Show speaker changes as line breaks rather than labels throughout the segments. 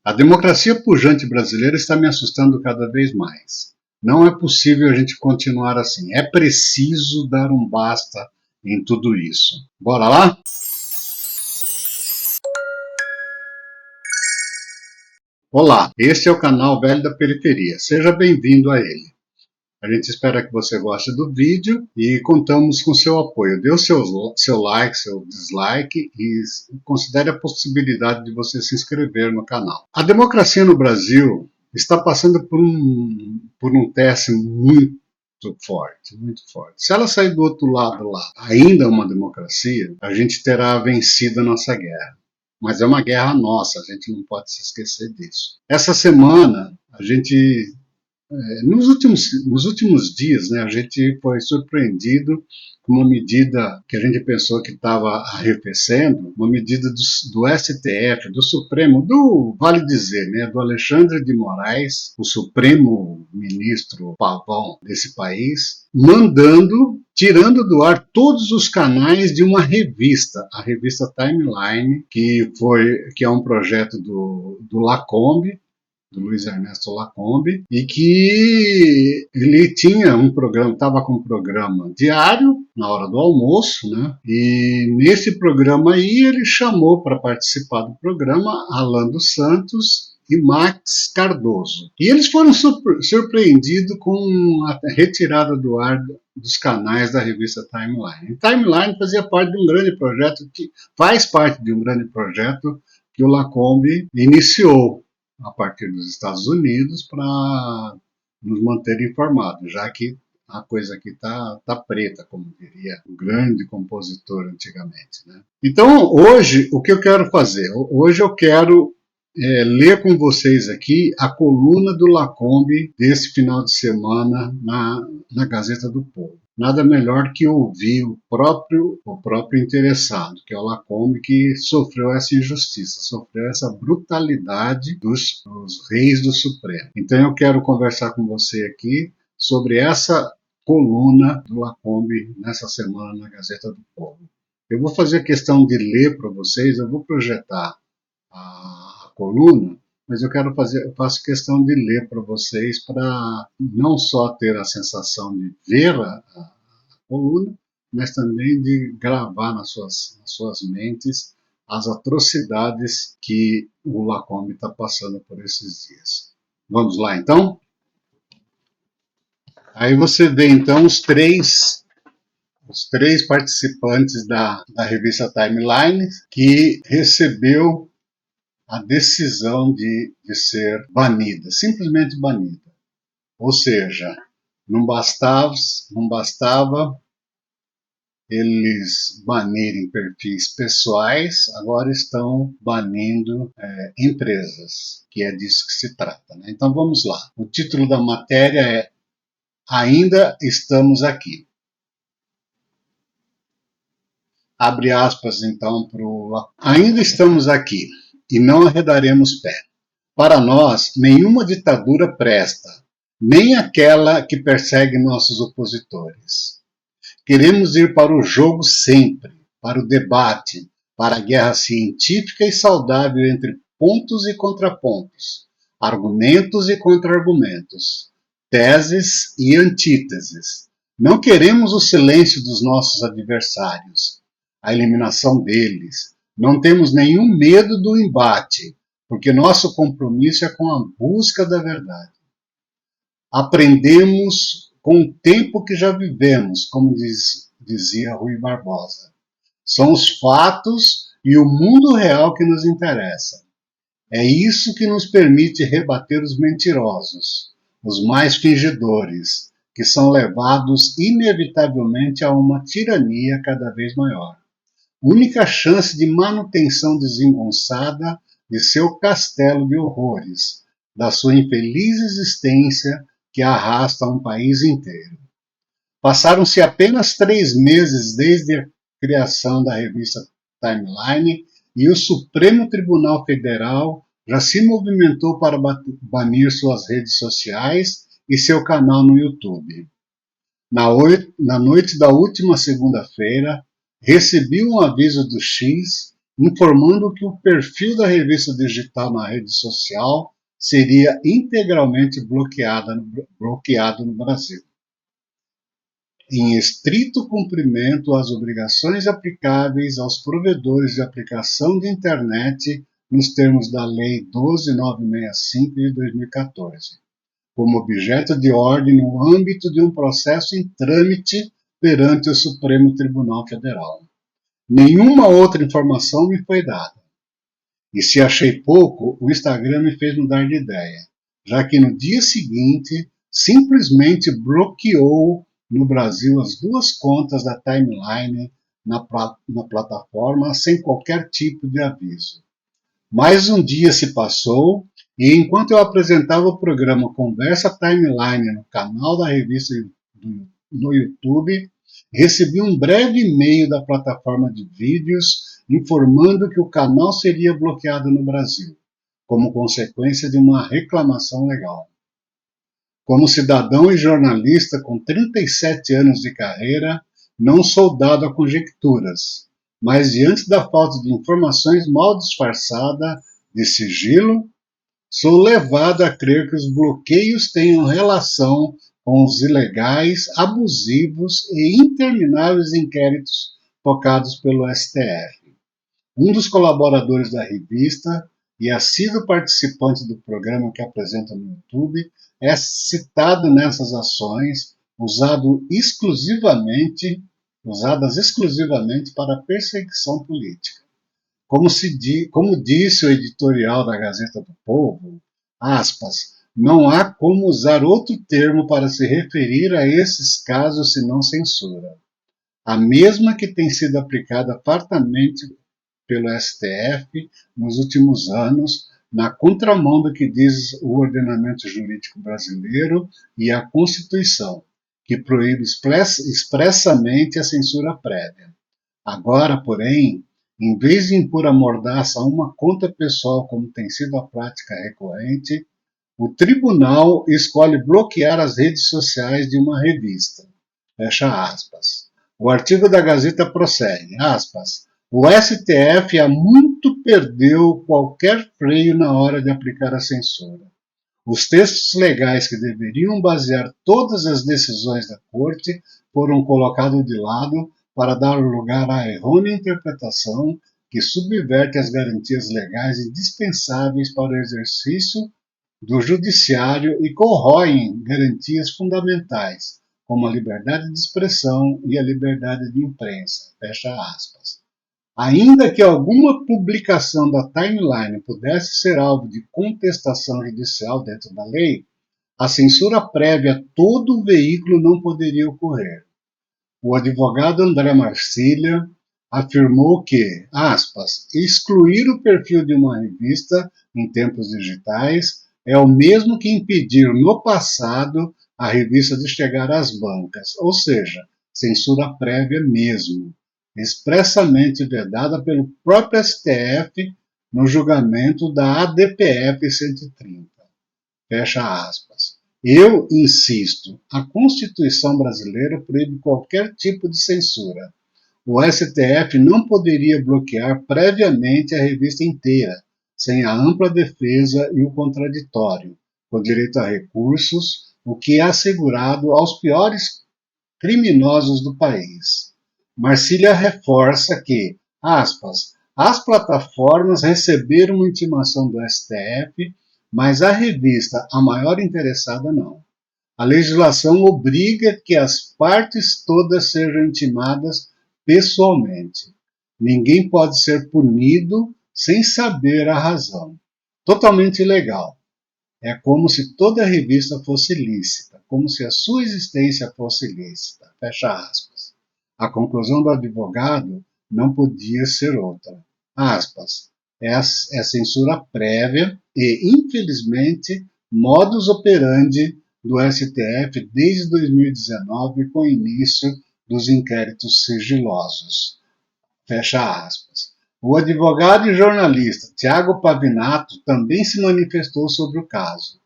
A democracia pujante brasileira está me assustando cada vez mais. Não é possível a gente continuar assim. É preciso dar um basta em tudo isso. Bora lá? Olá, este é o canal Velho da Periferia. Seja bem-vindo a ele. A gente espera que você goste do vídeo e contamos com seu apoio. Dê o seu like, seu dislike e considere a possibilidade de você se inscrever no canal. A democracia no Brasil está passando por um teste muito forte, muito forte. Se ela sair do outro lado lá, ainda uma democracia, a gente terá vencido a nossa guerra. Mas é uma guerra nossa, a gente não pode se esquecer disso. Essa semana, a gente nos últimos dias, né, a gente foi surpreendido com uma medida que a gente pensou que estava arrefecendo, uma medida do STF, do Supremo, vale dizer, né, do Alexandre de Moraes, o Supremo Ministro Pavão desse país, tirando do ar todos os canais de uma revista, a revista Timeline, que é um projeto do Lacombe, do Luiz Ernesto Lacombe, e que ele tinha um programa, estava com um programa diário, na hora do almoço, né? E nesse programa aí ele chamou para participar do programa Alan dos Santos e Max Cardoso. E eles foram surpreendidos com a retirada do ar dos canais da revista Timeline. E Timeline fazia parte de um grande projeto, que faz parte de um grande projeto que o Lacombe iniciou a partir dos Estados Unidos para nos manter informados, já que a coisa aqui tá preta, como diria o grande compositor antigamente, né? Então, hoje, o que eu quero fazer? Hoje eu quero ler com vocês aqui a coluna do Lacombe desse final de semana na Gazeta do Povo. Nada melhor que ouvir o próprio interessado, que é o Lacombe, que sofreu essa injustiça, sofreu essa brutalidade dos reis do Supremo. Então eu quero conversar com você aqui sobre essa coluna do Lacombe nessa semana na Gazeta do Povo. Eu vou fazer questão de ler para vocês, eu vou projetar a coluna, mas eu faço questão de ler para vocês, para não só ter a sensação de ver a coluna, mas também de gravar nas suas mentes as atrocidades que o Lacombe está passando por esses dias. Vamos lá, então? Aí você vê, então, os três participantes da revista Timeline que recebeu a decisão de ser banida, simplesmente banida. Ou seja, não bastava eles banirem perfis pessoais, agora estão banindo empresas, que é disso que se trata, né? Então vamos lá. O título da matéria é Ainda Estamos Aqui. Abre aspas então para o... Ainda estamos aqui e não arredaremos pé. Para nós, nenhuma ditadura presta, nem aquela que persegue nossos opositores. Queremos ir para o jogo sempre, para o debate, para a guerra científica e saudável entre pontos e contrapontos, argumentos e contra-argumentos, teses e antíteses. Não queremos o silêncio dos nossos adversários, a eliminação deles. Não temos nenhum medo do embate, porque nosso compromisso é com a busca da verdade. Aprendemos com o tempo que já vivemos, como dizia Rui Barbosa. São os fatos e o mundo real que nos interessam. É isso que nos permite rebater os mentirosos, os mais fingidores, que são levados inevitavelmente a uma tirania cada vez maior. Única chance de manutenção desengonçada de seu castelo de horrores, da sua infeliz existência que arrasta um país inteiro. Passaram-se apenas 3 meses desde a criação da revista Timeline e o Supremo Tribunal Federal já se movimentou para banir suas redes sociais e seu canal no YouTube. Na noite da última segunda-feira, recebi um aviso do X informando que o perfil da revista digital na rede social seria integralmente bloqueado no Brasil, em estrito cumprimento às obrigações aplicáveis aos provedores de aplicação de internet nos termos da Lei 12.965 de 2014, como objeto de ordem no âmbito de um processo em trâmite perante o Supremo Tribunal Federal. Nenhuma outra informação me foi dada. E se achei pouco, o Instagram me fez mudar de ideia, já que no dia seguinte simplesmente bloqueou no Brasil as duas contas da timeline na plataforma sem qualquer tipo de aviso. Mais um dia se passou e enquanto eu apresentava o programa Conversa Timeline no canal da revista no YouTube, recebi um breve e-mail da plataforma de vídeos informando que o canal seria bloqueado no Brasil, como consequência de uma reclamação legal. Como cidadão e jornalista com 37 anos de carreira, não sou dado a conjecturas, mas diante da falta de informações mal disfarçada de sigilo, sou levado a crer que os bloqueios tenham relação com os ilegais, abusivos e intermináveis inquéritos tocados pelo STF. Um dos colaboradores da revista e assíduo participante do programa que apresenta no YouTube é citado nessas ações, usadas exclusivamente para perseguição política. Como disse o editorial da Gazeta do Povo, aspas, não há como usar outro termo para se referir a esses casos senão censura. A mesma que tem sido aplicada fartamente pelo STF nos últimos anos, na contramão do que diz o ordenamento jurídico brasileiro e a Constituição, que proíbe expressamente a censura prévia. Agora, porém, em vez de impor a mordaça a uma conta pessoal, como tem sido a prática recorrente, o tribunal escolhe bloquear as redes sociais de uma revista. Fecha aspas. O artigo da Gazeta prossegue, aspas, o STF há muito perdeu qualquer freio na hora de aplicar a censura. Os textos legais que deveriam basear todas as decisões da Corte foram colocados de lado para dar lugar à errônea interpretação que subverte as garantias legais indispensáveis para o exercício do judiciário e corroem garantias fundamentais, como a liberdade de expressão e a liberdade de imprensa. Fecha aspas. Ainda que alguma publicação da timeline pudesse ser alvo de contestação judicial dentro da lei, a censura prévia a todo o veículo não poderia ocorrer. O advogado André Marcília afirmou que, aspas, excluir o perfil de uma revista em tempos digitais é o mesmo que impedir no passado a revista de chegar às bancas, ou seja, censura prévia mesmo, expressamente vedada pelo próprio STF no julgamento da ADPF 130. Fecha aspas. Eu insisto, a Constituição brasileira proíbe qualquer tipo de censura. O STF não poderia bloquear previamente a revista inteira, sem a ampla defesa e o contraditório, com direito a recursos, o que é assegurado aos piores criminosos do país. Marcília reforça que, aspas, as plataformas receberam uma intimação do STF, mas a revista, a maior interessada, não. A legislação obriga que as partes todas sejam intimadas pessoalmente. Ninguém pode ser punido sem saber a razão. Totalmente ilegal. É como se toda revista fosse lícita, como se a sua existência fosse lícita. Fecha aspas. A conclusão do advogado não podia ser outra. Aspas. É censura prévia e, infelizmente, modus operandi do STF desde 2019, com o início dos inquéritos sigilosos. Fecha aspas. O advogado e jornalista Tiago Pavinato também se manifestou sobre o caso.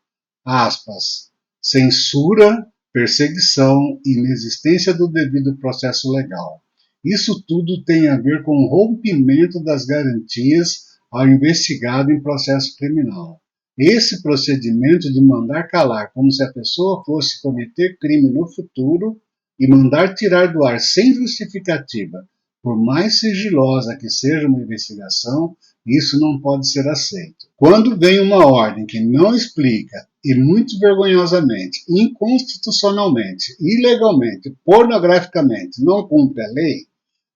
Aspas. Censura, perseguição e inexistência do devido processo legal. Isso tudo tem a ver com o rompimento das garantias ao investigado em processo criminal. Esse procedimento de mandar calar como se a pessoa fosse cometer crime no futuro e mandar tirar do ar sem justificativa, por mais sigilosa que seja uma investigação, isso não pode ser aceito. Quando vem uma ordem que não explica e muito vergonhosamente, inconstitucionalmente, ilegalmente, pornograficamente não cumpre a lei,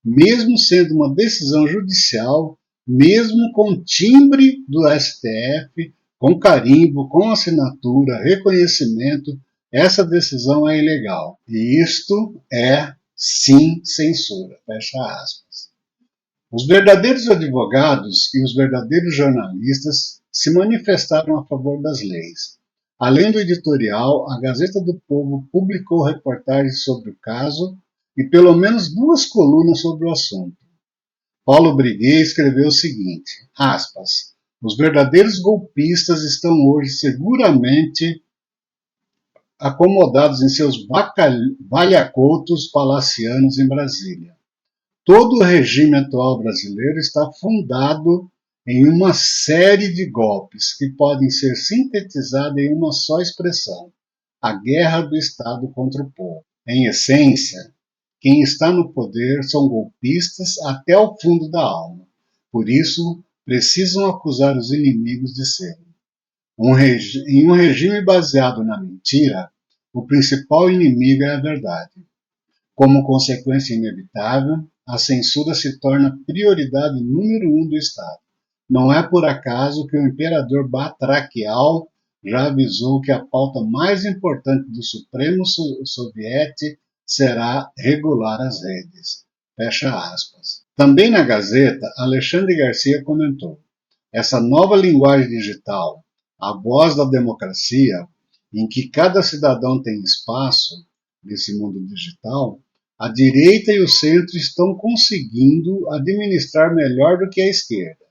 mesmo sendo uma decisão judicial, mesmo com timbre do STF, com carimbo, com assinatura, reconhecimento, essa decisão é ilegal. E isto é, sim, censura. Fecha aspas. Os verdadeiros advogados e os verdadeiros jornalistas se manifestaram a favor das leis. Além do editorial, a Gazeta do Povo publicou reportagens sobre o caso e pelo menos 2 colunas sobre o assunto. Paulo Briguet escreveu o seguinte, aspas, os verdadeiros golpistas estão hoje seguramente acomodados em seus valhacoutos palacianos em Brasília. Todo o regime atual brasileiro está fundado em uma série de golpes que podem ser sintetizados em uma só expressão: a guerra do Estado contra o povo. Em essência, quem está no poder são golpistas até o fundo da alma. Por isso, precisam acusar os inimigos de serem. Em um regime baseado na mentira, o principal inimigo é a verdade. Como consequência inevitável, a censura se torna prioridade número 1 do Estado. Não é por acaso que o imperador Batraquial já avisou que a pauta mais importante do Supremo Soviete será regular as redes. Fecha aspas. Também na Gazeta, Alexandre Garcia comentou: essa nova linguagem digital, a voz da democracia, em que cada cidadão tem espaço nesse mundo digital, a direita e o centro estão conseguindo administrar melhor do que a esquerda.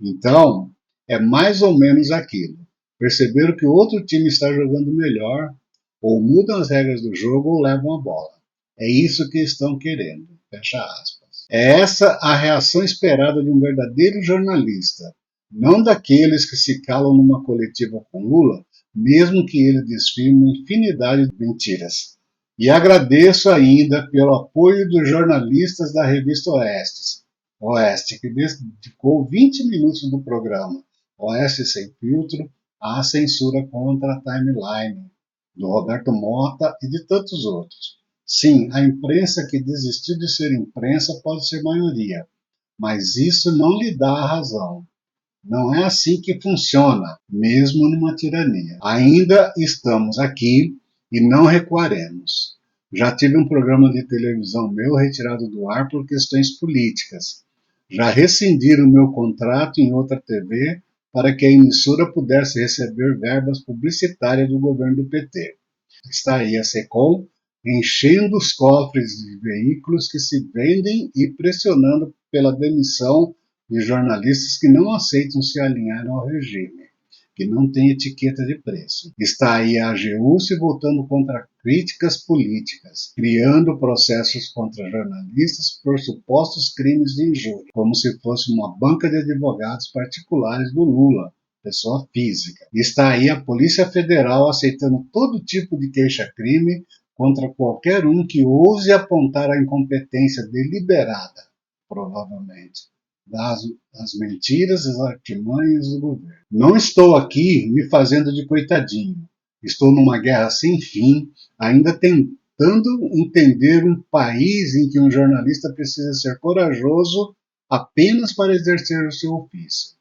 Então, é mais ou menos aquilo. Perceberam que o outro time está jogando melhor, ou mudam as regras do jogo ou levam a bola. É isso que estão querendo. Fecha aspas. É essa a reação esperada de um verdadeiro jornalista, não daqueles que se calam numa coletiva com Lula, mesmo que ele desfile uma infinidade de mentiras. E agradeço ainda pelo apoio dos jornalistas da revista Oeste, que dedicou 20 minutos do programa Oeste Sem Filtro à censura contra a timeline, do Roberto Mota e de tantos outros. Sim, a imprensa que desistiu de ser imprensa pode ser maioria, mas isso não lhe dá a razão. Não é assim que funciona, mesmo numa tirania. Ainda estamos aqui e não recuaremos. Já tive um programa de televisão meu retirado do ar por questões políticas. Já rescindiram o meu contrato em outra TV para que a emissora pudesse receber verbas publicitárias do governo do PT. Está aí a SECOM enchendo os cofres de veículos que se vendem e pressionando pela demissão de jornalistas que não aceitam se alinhar ao regime, que não tem etiqueta de preço. Está aí a AGU se voltando contra críticas políticas, criando processos contra jornalistas por supostos crimes de injúria, como se fosse uma banca de advogados particulares do Lula, pessoa física. Está aí a Polícia Federal aceitando todo tipo de queixa-crime contra qualquer um que ouse apontar a incompetência deliberada, provavelmente, das mentiras e das artimanhas do governo. Não estou aqui me fazendo de coitadinho. Estou numa guerra sem fim, ainda tentando entender um país em que um jornalista precisa ser corajoso apenas para exercer o seu ofício.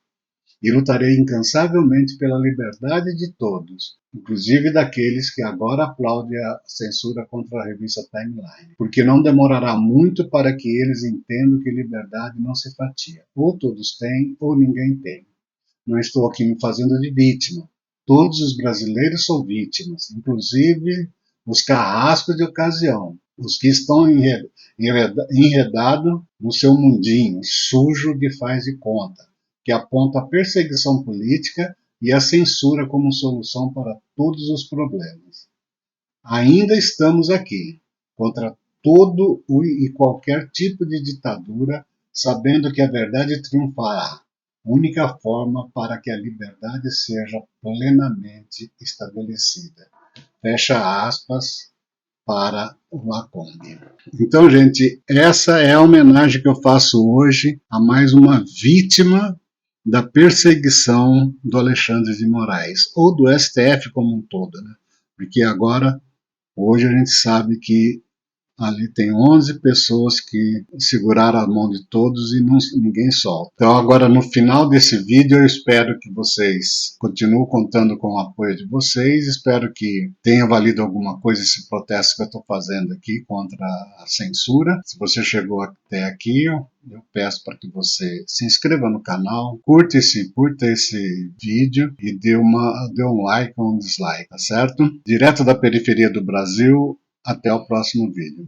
E lutarei incansavelmente pela liberdade de todos, inclusive daqueles que agora aplaudem a censura contra a revista Timeline, porque não demorará muito para que eles entendam que liberdade não se fatia. Ou todos têm, ou ninguém tem. Não estou aqui me fazendo de vítima. Todos os brasileiros são vítimas, inclusive os carrascos de ocasião, os que estão enredados no seu mundinho sujo de faz de conta, que aponta a perseguição política e a censura como solução para todos os problemas. Ainda estamos aqui, contra todo e qualquer tipo de ditadura, sabendo que a verdade triunfará. Única forma para que a liberdade seja plenamente estabelecida. Fecha aspas para o Lacombe. Então, gente, essa é a homenagem que eu faço hoje a mais uma vítima da perseguição do Alexandre de Moraes, ou do STF como um todo, né? Porque agora, hoje a gente sabe que ali tem 11 pessoas que seguraram a mão de todos e ninguém solta. Então agora no final desse vídeo eu espero que vocês continuem contando com o apoio de vocês. Espero que tenha valido alguma coisa esse protesto que eu estou fazendo aqui contra a censura. Se você chegou até aqui, eu peço para que você se inscreva no canal, curta esse vídeo e dê um like ou um dislike, tá certo? Direto da periferia do Brasil, até o próximo vídeo.